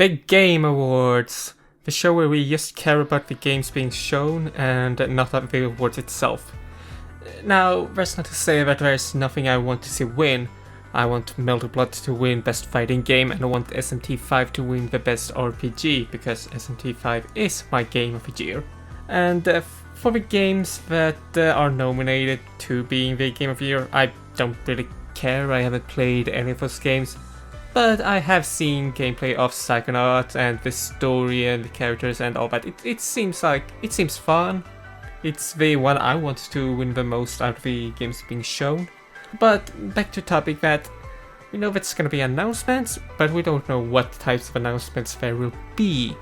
The Game Awards! The show where we just care about the games being shown and not about the awards itself. Now, that's not to say that there's nothing I want to see win. I want Melted Blood to win Best Fighting Game, and I want SMT5 to win the Best RPG, because SMT5 is my game of the year. And for the games that are nominated to being the game of the year, I don't really care. I haven't played any of those games. But I have seen gameplay of Psychonauts and the story and the characters and all that. It seems fun. It's the one I want to win the most out of the games being shown. But back to topic that we know that's gonna be announcements, but we don't know what types of announcements there will be.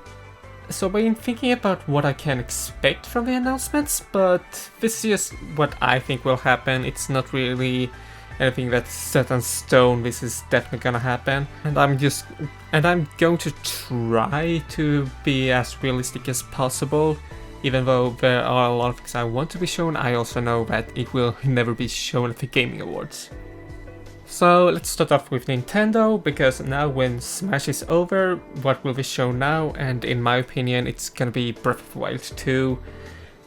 So I've been thinking about what I can expect from the announcements, but this is just what I think will happen. It's not really anything that's set in stone. This is definitely gonna happen, and I'm going to try to be as realistic as possible. Even though there are a lot of things I want to be shown, I also know that it will never be shown at the Gaming Awards. So let's start off with Nintendo, because now when Smash is over, what will be shown now? And in my opinion, it's gonna be Breath of the Wild 2.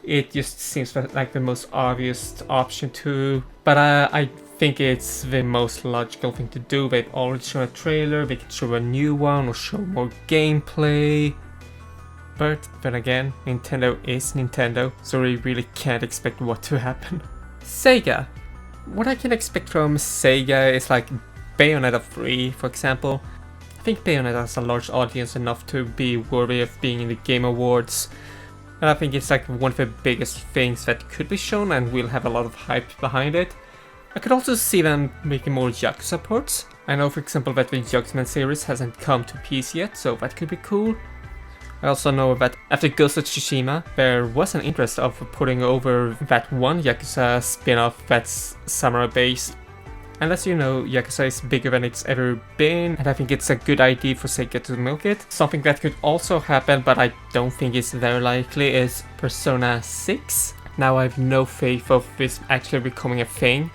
It just seems like the most obvious option to, but I think it's the most logical thing to do. They've already shown a trailer, they could show a new one or show more gameplay. But then again, Nintendo is Nintendo, so we really can't expect what to happen. Sega. What I can expect from Sega is like Bayonetta 3, for example. I think Bayonetta has a large audience enough to be worthy of being in the Game Awards. And I think it's like one of the biggest things that could be shown and will have a lot of hype behind it. I could also see them making more Yakuza ports. I know, for example, that the Yakuza series hasn't come to PC yet, so that could be cool. I also know that after Ghost of Tsushima, there was an interest of putting over that one Yakuza spin-off that's samurai-based. And as you know, Yakuza is bigger than it's ever been, and I think it's a good idea for Sega to milk it. Something that could also happen, but I don't think is very likely, is Persona 6. Now I have no faith of this actually becoming a thing,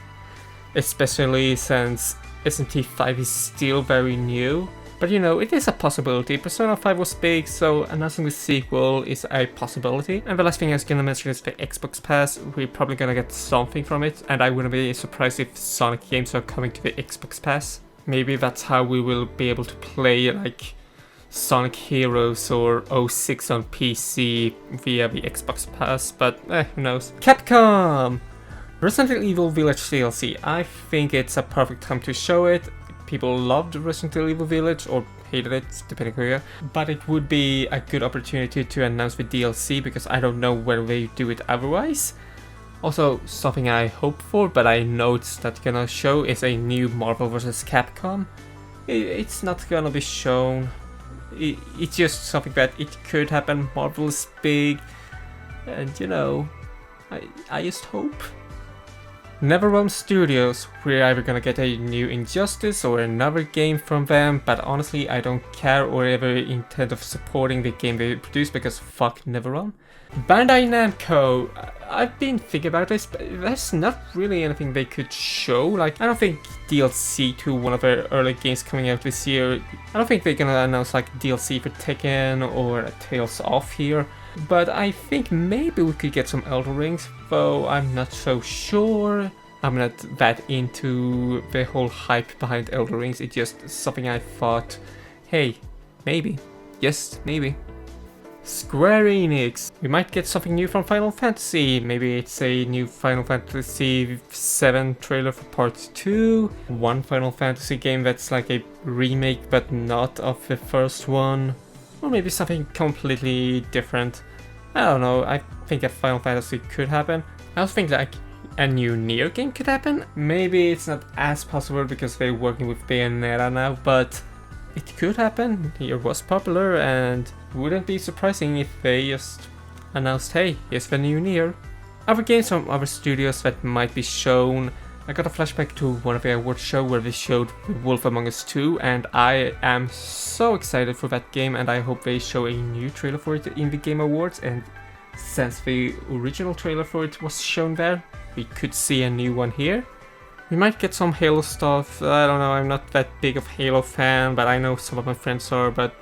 especially since SMT5 is still very new. But you know, it is a possibility. Persona 5 was big, so announcing the sequel is a possibility. And the last thing I was gonna mention is the Xbox Pass. We're probably gonna get something from it, and I wouldn't be surprised if Sonic games are coming to the Xbox Pass. Maybe that's how we will be able to play like Sonic Heroes or 06 on PC via the Xbox Pass, but who knows. Capcom! Resident Evil Village DLC. I think it's a perfect time to show it. People loved Resident Evil Village, or hated it, depending on who you are. But it would be a good opportunity to announce the DLC, because I don't know whether they do it otherwise. Also, something I hope for, but I know it's not gonna show, is a new Marvel vs. Capcom. It's not gonna be shown. It's just something that it could happen. Marvel is big, and you know, I just hope. NetherRealm Studios, we're either gonna get a new Injustice or another game from them, but honestly I don't care or ever intend of supporting the game they produce, because fuck NetherRealm. Bandai Namco, I've been thinking about this, but there's not really anything they could show. Like, I don't think DLC to one of their early games coming out this year. I don't think they're gonna announce like DLC for Tekken or a Tales of here. But I think maybe we could get some Elden Rings, though I'm not so sure. I'm not that into the whole hype behind Elden Rings. It's just something I thought, hey, maybe. Yes, maybe. Square Enix. We might get something new from Final Fantasy. Maybe it's a new Final Fantasy VII trailer for Part 2. One Final Fantasy game that's like a remake but not of the first one. Or maybe something completely different. I don't know, I think a Final Fantasy could happen. I also think like a new Nier game could happen. Maybe it's not as possible because they're working with Bayonetta now, but it could happen. Nier was popular, and wouldn't be surprising if they just announced, hey, here's the new Nier. Other games from other studios that might be shown. I got a flashback to one of the awards show where they showed Wolf Among Us 2, and I am so excited for that game, and I hope they show a new trailer for it in the Game Awards. And since the original trailer for it was shown there, we could see a new one here. We might get some Halo stuff. I don't know, I'm not that big of Halo fan, but I know some of my friends are, but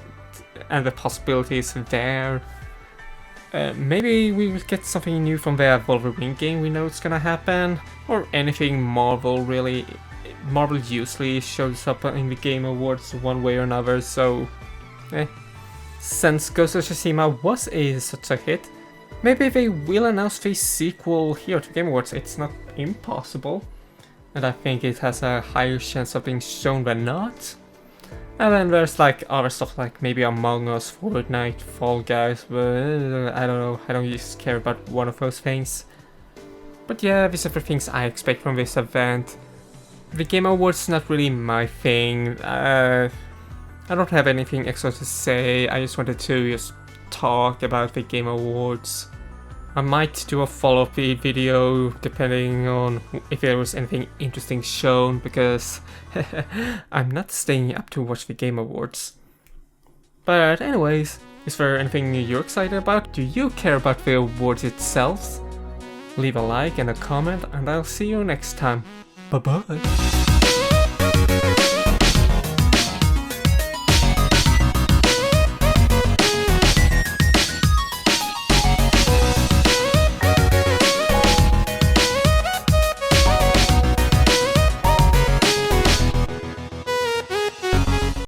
and the possibilities there. Maybe we will get something new from the Wolverine game we know it's gonna happen, or anything Marvel really. Marvel usually shows up in the Game Awards one way or another, so since Ghost of Tsushima was such a hit, maybe they will announce the sequel here to Game Awards. It's not impossible, and I think it has a higher chance of being shown than not. And then there's like other stuff like maybe Among Us, Fortnite, Fall Guys, but I don't know, I don't just care about one of those things. But yeah, these are the things I expect from this event. The Game Awards is not really my thing. I don't have anything extra to say, I just wanted to just talk about the Game Awards. I might do a follow-up video depending on if there was anything interesting shown, because I'm not staying up to watch the Game Awards. But anyways, is there anything you're excited about? Do you care about the awards itself? Leave a like and a comment, and I'll see you next time. Bye bye.